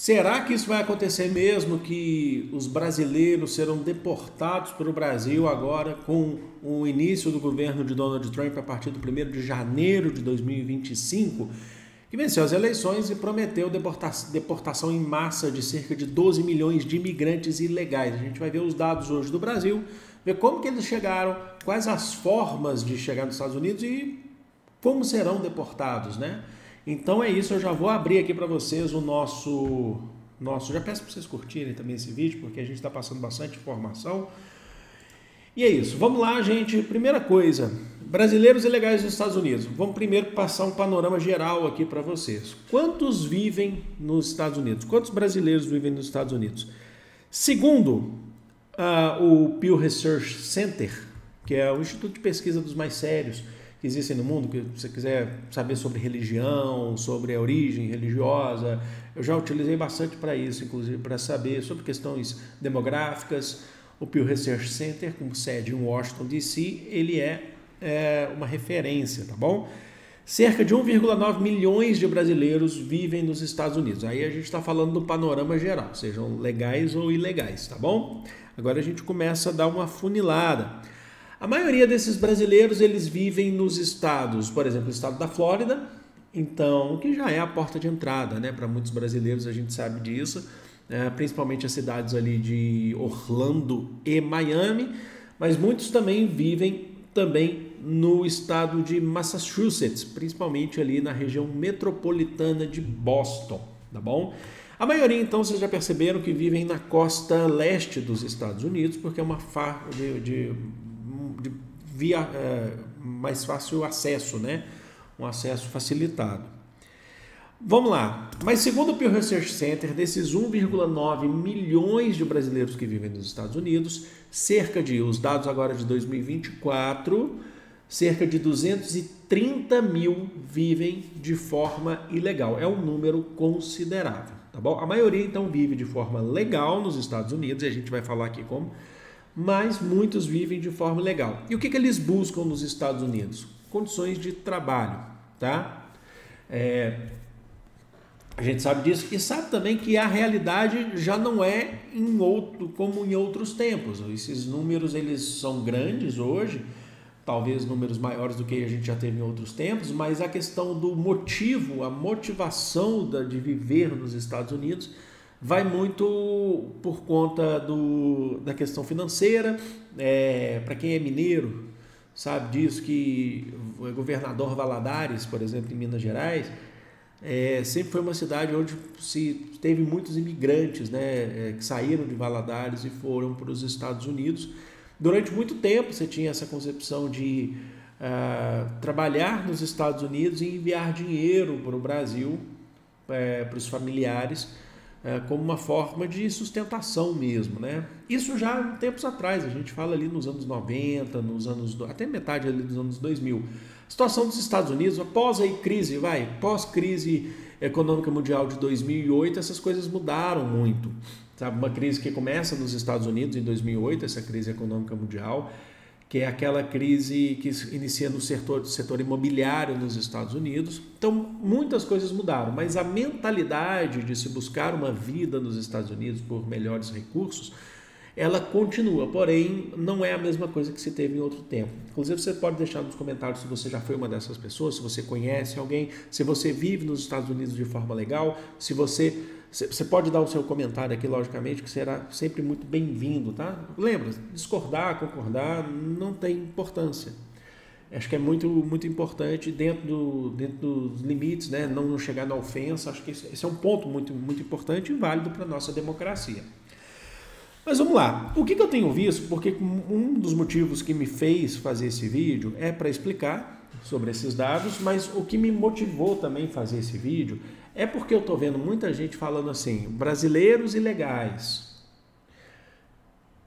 Será que isso vai acontecer mesmo, que os brasileiros serão deportados para o Brasil agora com o início do governo de Donald Trump a partir do 1º de janeiro de 2025, que venceu as eleições e prometeu deportação em massa de cerca de 12 milhões de imigrantes ilegais? A gente vai ver os dados hoje do Brasil, ver como que eles chegaram, quais as formas de chegar nos Estados Unidos e como serão deportados, né? Então é isso, eu já vou abrir aqui para vocês o nosso... Já peço para vocês curtirem também esse vídeo, porque a gente está passando bastante informação. E é isso, vamos lá, gente. Primeira coisa, brasileiros ilegais nos Estados Unidos. Vamos primeiro passar um panorama geral aqui para vocês. Quantos vivem nos Estados Unidos? Quantos brasileiros vivem nos Estados Unidos? Segundo o Pew Research Center, que é o instituto de pesquisa dos mais sérios que existem no mundo, que você quiser saber sobre religião, sobre a origem religiosa, eu já utilizei bastante para isso, inclusive para saber sobre questões demográficas. O Pew Research Center, com sede em Washington, D.C., ele é uma referência, tá bom? Cerca de 1,9 milhões de brasileiros vivem nos Estados Unidos. Aí a gente está falando do panorama geral, sejam legais ou ilegais, tá bom? Agora a gente começa a dar uma funilada. A maioria desses brasileiros, eles vivem nos estados, por exemplo, o estado da Flórida, então, que já é a porta de entrada, né? Para muitos brasileiros, a gente sabe disso, principalmente as cidades ali de Orlando e Miami, mas muitos também vivem no estado de Massachusetts, principalmente ali na região metropolitana de Boston, tá bom? A maioria, então, vocês já perceberam que vivem na costa leste dos Estados Unidos, porque é uma via mais fácil acesso, né? Um acesso facilitado. Vamos lá. Mas segundo o Pew Research Center, desses 1,9 milhões de brasileiros que vivem nos Estados Unidos, os dados agora de 2024, cerca de 230 mil vivem de forma ilegal. É um número considerável, tá bom? A maioria, então, vive de forma legal nos Estados Unidos, e a gente vai falar aqui como, mas muitos vivem de forma ilegal. E o que eles buscam nos Estados Unidos? Condições de trabalho, tá? A gente sabe disso e sabe também que a realidade já não é como em outros tempos. Esses números, eles são grandes hoje, talvez números maiores do que a gente já teve em outros tempos, mas a questão do motivo, a motivação de viver nos Estados Unidos vai muito por conta da questão financeira. Para quem é mineiro, sabe disso, que o governador Valadares, por exemplo, em Minas Gerais, sempre foi uma cidade onde teve muitos imigrantes, né, que saíram de Valadares e foram para os Estados Unidos. Durante muito tempo você tinha essa concepção de trabalhar nos Estados Unidos e enviar dinheiro para o Brasil, para os familiares, como uma forma de sustentação mesmo, né? Isso já há tempos atrás, a gente fala ali nos anos 90, até metade ali dos anos 2000. A situação dos Estados Unidos, pós-crise econômica mundial de 2008, essas coisas mudaram muito. Sabe? Uma crise que começa nos Estados Unidos em 2008, essa crise econômica mundial, que é aquela crise que inicia no setor imobiliário nos Estados Unidos. Então, muitas coisas mudaram, mas a mentalidade de se buscar uma vida nos Estados Unidos por melhores recursos, ela continua, porém, não é a mesma coisa que se teve em outro tempo. Inclusive, você pode deixar nos comentários se você já foi uma dessas pessoas, se você conhece alguém, se você vive nos Estados Unidos de forma legal, se você pode dar o seu comentário aqui, logicamente, que será sempre muito bem-vindo, tá? Lembra, discordar, concordar, não tem importância. Acho que é muito, muito importante dentro dos limites, né? Não chegar na ofensa. Acho que esse é um ponto muito, muito importante e válido para a nossa democracia. Mas vamos lá. O que eu tenho visto, porque um dos motivos que me fez fazer esse vídeo é para explicar sobre esses dados, mas o que me motivou também a fazer esse vídeo é porque eu estou vendo muita gente falando assim, brasileiros ilegais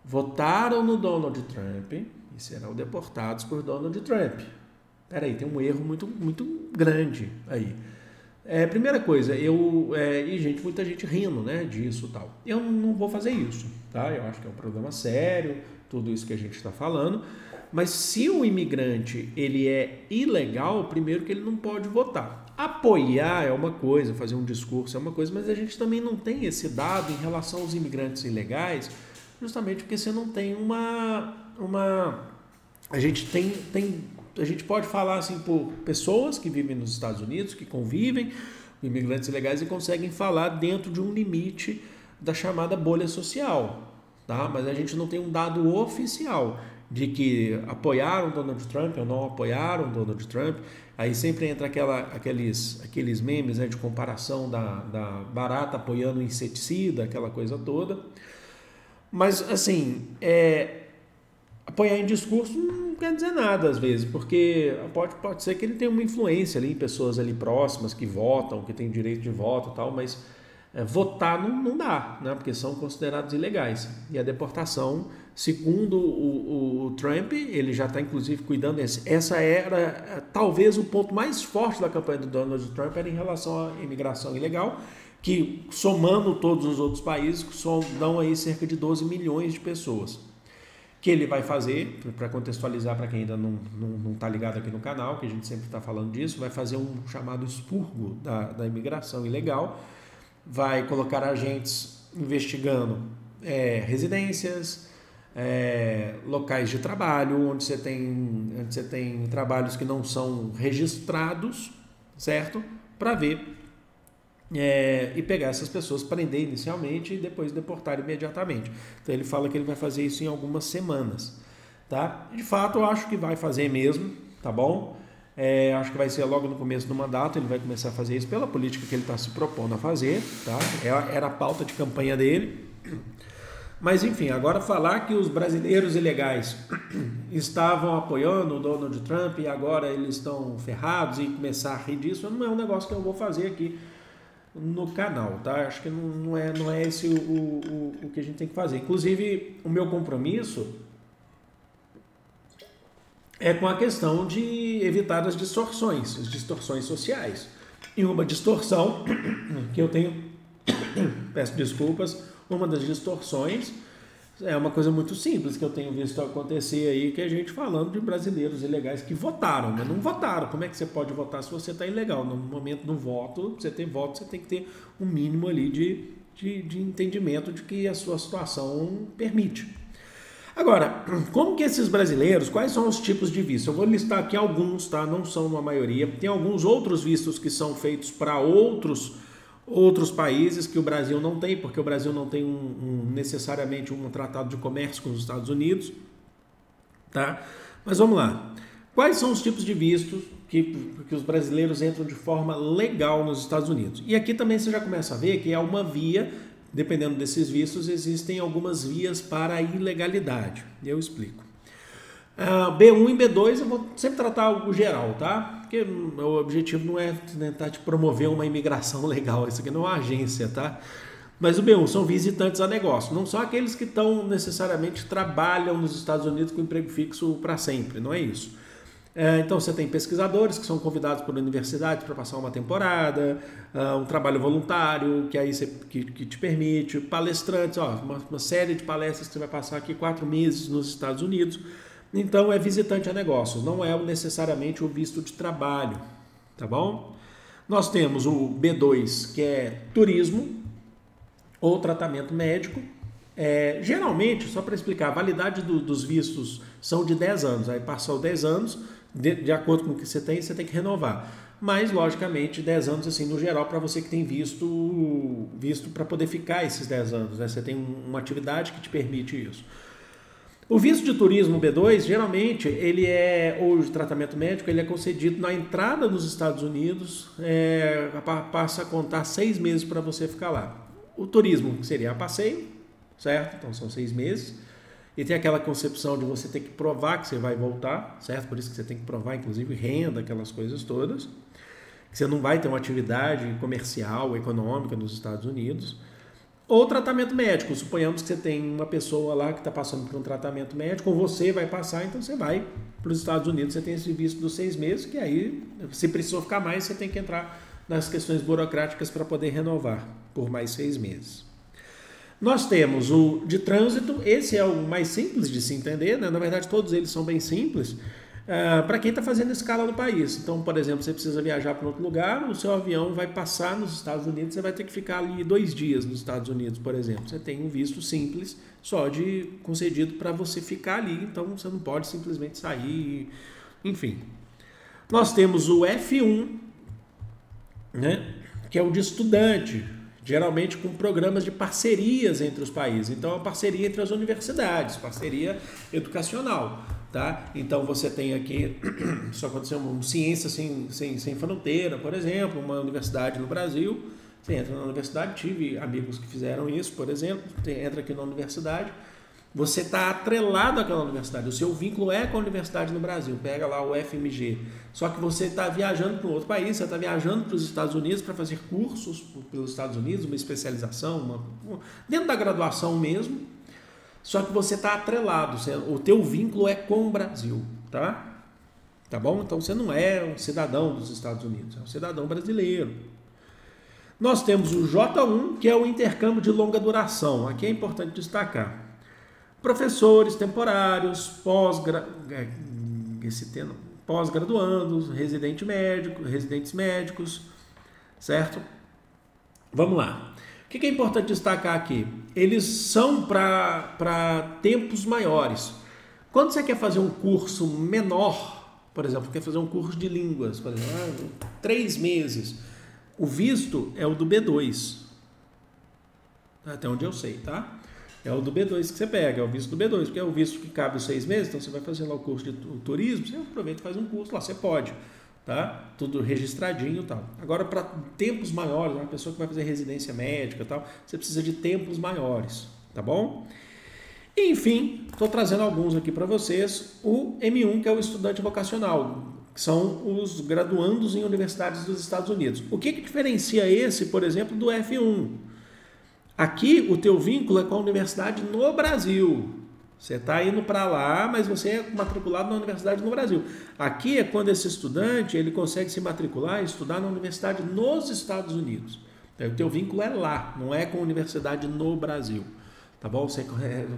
votaram no Donald Trump e serão deportados por Donald Trump. Peraí, tem um erro muito, muito grande aí. Primeira coisa, muita gente rindo, né, disso e tal. Eu não vou fazer isso, tá? Eu acho que é um problema sério, tudo isso que a gente está falando. Mas se o imigrante ele é ilegal, primeiro que ele não pode votar. Apoiar é uma coisa, fazer um discurso é uma coisa, mas a gente também não tem esse dado em relação aos imigrantes ilegais, justamente porque você não tem a gente pode falar assim por pessoas que vivem nos Estados Unidos, que convivem com imigrantes ilegais e conseguem falar dentro de um limite da chamada bolha social, tá? Mas a gente não tem um dado oficial de que apoiaram Donald Trump ou não apoiaram Donald Trump. Aí sempre entra aqueles memes, né, de comparação da barata apoiando o inseticida, aquela coisa toda. Mas, assim, apoiar em discurso não quer dizer nada às vezes, porque pode ser que ele tenha uma influência ali em pessoas ali próximas que votam, que têm direito de voto e tal, mas votar não dá, né, porque são considerados ilegais. E a deportação, segundo o Trump, ele já está inclusive cuidando essa era talvez o ponto mais forte da campanha do Donald Trump, era em relação à imigração ilegal, que somando todos os outros países, dão aí cerca de 12 milhões de pessoas. Que ele vai fazer, para contextualizar para quem ainda não está ligado aqui no canal, que a gente sempre está falando disso, vai fazer um chamado expurgo da imigração ilegal, vai colocar agentes investigando residências, locais de trabalho, onde você tem trabalhos que não são registrados, certo? Para ver e pegar essas pessoas, prender inicialmente e depois deportar imediatamente. Então ele fala que ele vai fazer isso em algumas semanas, tá? De fato, eu acho que vai fazer mesmo, tá bom? Acho que vai ser logo no começo do mandato, ele vai começar a fazer isso pela política que ele está se propondo a fazer, tá? Era a pauta de campanha dele. Mas enfim, agora falar que os brasileiros ilegais estavam apoiando o Donald Trump e agora eles estão ferrados e começar a rir disso, não é um negócio que eu vou fazer aqui no canal, tá? Acho que não é esse o que a gente tem que fazer. Inclusive, o meu compromisso é com a questão de evitar as distorções sociais. E uma distorção que eu tenho, peço desculpas, uma das distorções é uma coisa muito simples que eu tenho visto acontecer aí, que é a gente falando de brasileiros ilegais que votaram, mas não votaram. Como é que você pode votar se você está ilegal? No momento do voto, pra você ter voto, você tem que ter um mínimo ali de entendimento de que a sua situação permite. Agora, como que esses brasileiros, quais são os tipos de visto? Eu vou listar aqui alguns, tá? Não são uma maioria. Tem alguns outros vistos que são feitos para outros países que o Brasil não tem, porque o Brasil não tem necessariamente um tratado de comércio com os Estados Unidos, tá? Mas vamos lá. Quais são os tipos de vistos que os brasileiros entram de forma legal nos Estados Unidos? E aqui também você já começa a ver que é uma via. Dependendo desses vistos, existem algumas vias para a ilegalidade. Eu explico. B1 e B2 eu vou sempre tratar algo geral, tá? Porque o objetivo não é tentar te promover uma imigração legal. Isso aqui não é uma agência, tá? Mas o B1 são visitantes a negócio. Não são aqueles que necessariamente trabalham nos Estados Unidos com emprego fixo para sempre. Não é isso. Então você tem pesquisadores que são convidados por universidades para passar uma temporada, um trabalho voluntário que aí que te permite, palestrantes, uma série de palestras que você vai passar aqui 4 meses nos Estados Unidos. Então é visitante a negócios, não é necessariamente o visto de trabalho, tá bom? Nós temos o B2, que é turismo ou tratamento médico. Geralmente, só para explicar, a validade dos vistos são de 10 anos, aí passou 10 anos, de acordo com o que você tem que renovar. Mas, logicamente, 10 anos, assim, no geral, para você que tem visto para poder ficar esses 10 anos, né? Você tem uma atividade que te permite isso. O visto de turismo B2, geralmente, ou de tratamento médico, ele é concedido na entrada nos Estados Unidos, passa a contar 6 meses para você ficar lá. O turismo, que seria a passeio, certo? Então, são 6 meses. E tem aquela concepção de você ter que provar que você vai voltar, certo? Por isso que você tem que provar, inclusive, renda, aquelas coisas todas. Que você não vai ter uma atividade comercial, econômica nos Estados Unidos. Ou tratamento médico. Suponhamos que você tem uma pessoa lá que está passando por um tratamento médico, ou você vai passar, então você vai para os Estados Unidos, você tem esse visto dos 6 meses, que aí, se precisou ficar mais, você tem que entrar nas questões burocráticas para poder renovar por mais 6 meses. Nós temos o de trânsito, esse é o mais simples de se entender, né? Na verdade todos eles são bem simples, para quem está fazendo escala no país. Então, por exemplo, você precisa viajar para outro lugar, o seu avião vai passar nos Estados Unidos, você vai ter que ficar ali 2 dias nos Estados Unidos, por exemplo. Você tem um visto simples, só de concedido para você ficar ali, então você não pode simplesmente sair, enfim. Nós temos o F1, né, que é o de estudante, geralmente com programas de parcerias entre os países. Então, é uma parceria entre as universidades, parceria educacional. Tá? Então, você tem aqui, isso aconteceu, uma Ciência Sem Fronteira, por exemplo, uma universidade no Brasil. Você entra na universidade, tive amigos que fizeram isso, por exemplo, você entra aqui na universidade, você está atrelado àquela universidade, o seu vínculo é com a universidade no Brasil, pega lá o FMG, só que você está viajando para um outro país, você está viajando para os Estados Unidos para fazer cursos pelos Estados Unidos, uma especialização, dentro da graduação mesmo, só que você está atrelado, o teu vínculo é com o Brasil, tá? Tá bom? Então você não é um cidadão dos Estados Unidos, é um cidadão brasileiro. Nós temos o J1, que é o intercâmbio de longa duração, aqui é importante destacar. Professores temporários, pós-graduandos, residentes médicos, certo? Vamos lá. O que é importante destacar aqui? Eles são para tempos maiores. Quando você quer fazer um curso menor, por exemplo, quer fazer um curso de línguas, por exemplo, 3 meses, o visto é o do B2. Até onde eu sei, tá? É o do B2 que você pega, é o visto do B2, porque é o visto que cabe os 6 meses, então você vai fazer lá o curso de turismo, você aproveita e faz um curso lá, você pode, tá? Tudo registradinho e tal. Agora, para tempos maiores, uma pessoa que vai fazer residência médica e tal, você precisa de tempos maiores, tá bom? Enfim, estou trazendo alguns aqui para vocês. O M1, que é o estudante vocacional, que são os graduandos em universidades dos Estados Unidos. O que diferencia esse, por exemplo, do F1? Aqui, o teu vínculo é com a universidade no Brasil. Você está indo para lá, mas você é matriculado na universidade no Brasil. Aqui é quando esse estudante ele consegue se matricular e estudar na universidade nos Estados Unidos. Então, o teu vínculo é lá, não é com a universidade no Brasil. Tá bom? Você,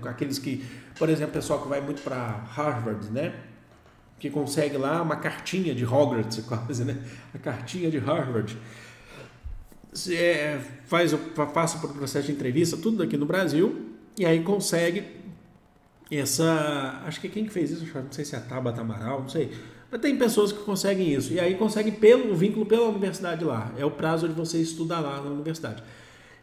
aqueles que, por exemplo, o pessoal que vai muito para Harvard, né? Que consegue lá uma cartinha de Hogwarts, quase, né? A cartinha de Harvard. Passa por um processo de entrevista, tudo aqui no Brasil, e aí consegue essa... Acho que quem que fez isso, não sei se é a Tabata Amaral, não sei. Mas tem pessoas que conseguem isso, e aí conseguem o vínculo pela universidade lá. É o prazo de você estudar lá na universidade.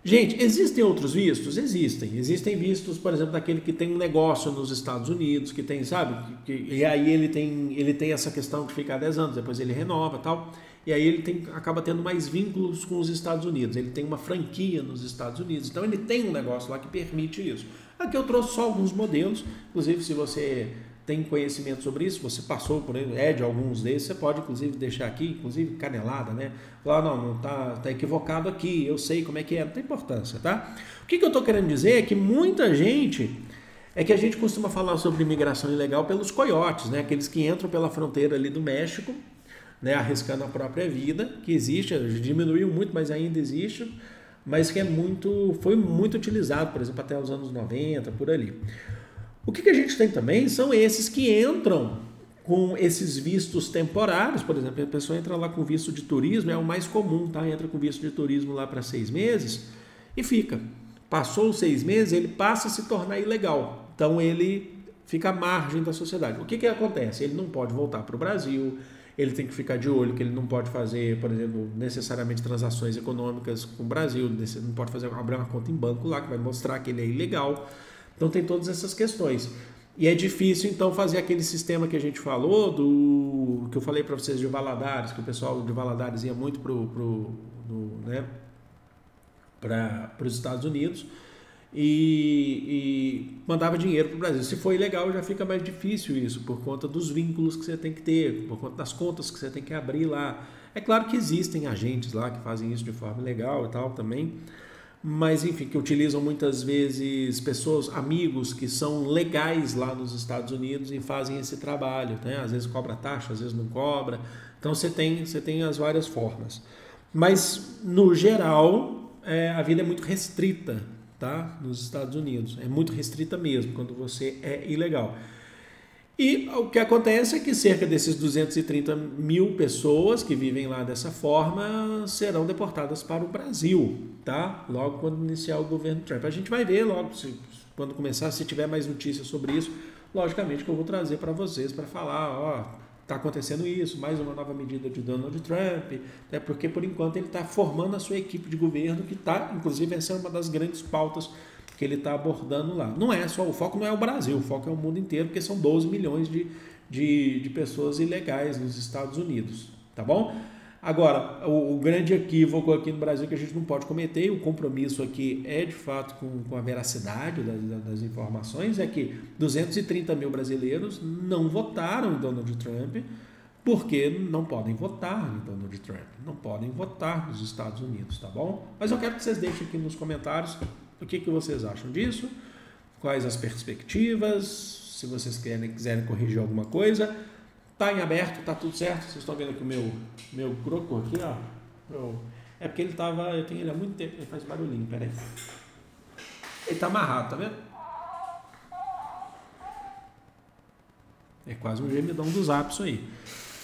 Gente, existem outros vistos? Existem. Existem vistos, por exemplo, daquele que tem um negócio nos Estados Unidos, que tem, sabe? E aí ele tem essa questão de ficar 10 anos, depois ele renova e tal. E aí ele acaba tendo mais vínculos com os Estados Unidos. Ele tem uma franquia nos Estados Unidos. Então ele tem um negócio lá que permite isso. Aqui eu trouxe só alguns modelos. Inclusive, se você tem conhecimento sobre isso, você passou por ele, de alguns desses, você pode inclusive deixar aqui, inclusive canelada, né? Falar, não tá equivocado aqui, eu sei como é que é, não tem importância, tá? O que eu estou querendo dizer é que muita gente, que a gente costuma falar sobre imigração ilegal pelos coiotes, né? Aqueles que entram pela fronteira ali do México, né? Arriscando a própria vida, que existe, diminuiu muito, mas ainda existe, mas que foi muito utilizado, por exemplo, até os anos 90, por ali. O que a gente tem também são esses que entram com esses vistos temporários, por exemplo, a pessoa entra lá com visto de turismo, é o mais comum, tá? Entra com visto de turismo lá para 6 meses e fica. Passou os 6 meses, ele passa a se tornar ilegal. Então ele fica à margem da sociedade. O que acontece? Ele não pode voltar para o Brasil, ele tem que ficar de olho que ele não pode fazer, por exemplo, necessariamente transações econômicas com o Brasil, não pode abrir uma conta em banco lá que vai mostrar que ele é ilegal. Então tem todas essas questões. E é difícil então fazer aquele sistema que a gente falou, que eu falei para vocês de Valadares, que o pessoal de Valadares ia muito para os Estados Unidos e mandava dinheiro para o Brasil. Se for ilegal já fica mais difícil isso, por conta dos vínculos que você tem que ter, por conta das contas que você tem que abrir lá. É claro que existem agentes lá que fazem isso de forma legal e tal também, mas enfim, que utilizam muitas vezes pessoas, amigos que são legais lá nos Estados Unidos e fazem esse trabalho, né? Às vezes cobra taxa, às vezes não cobra, então você tem as várias formas, mas no geral a vida é muito restrita, tá? Nos Estados Unidos, é muito restrita mesmo quando você é ilegal. E o que acontece é que cerca desses 230 mil pessoas que vivem lá dessa forma serão deportadas para o Brasil, tá? Logo quando iniciar o governo Trump. A gente vai ver logo, quando começar, se tiver mais notícias sobre isso, logicamente que eu vou trazer para vocês para falar, ó, está acontecendo isso, mais uma nova medida de Donald Trump, né? Porque por enquanto ele está formando a sua equipe de governo, que está, inclusive, essa é uma das grandes pautas que ele está abordando lá. Não é só, o foco não é o Brasil, o foco é o mundo inteiro, porque são 12 milhões de pessoas ilegais nos Estados Unidos, tá bom? Agora, o grande equívoco aqui no Brasil que a gente não pode cometer, e o compromisso aqui é de fato com a veracidade das informações, é que 230 mil brasileiros não votaram em Donald Trump porque não podem votar em Donald Trump, não podem votar nos Estados Unidos, tá bom? Mas eu quero que vocês deixem aqui nos comentários o que vocês acham disso, quais as perspectivas, se vocês quiserem corrigir alguma coisa. Tá em aberto, tá tudo certo. Vocês estão vendo aqui o meu croco aqui, ó. É porque ele tava, eu tenho ele há muito tempo, ele faz barulhinho, peraí. Ele tá amarrado, tá vendo? É quase um gemidão do Zap isso aí.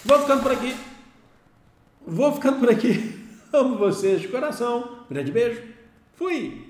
Vou ficando por aqui. Amo vocês de coração. Grande beijo. Fui!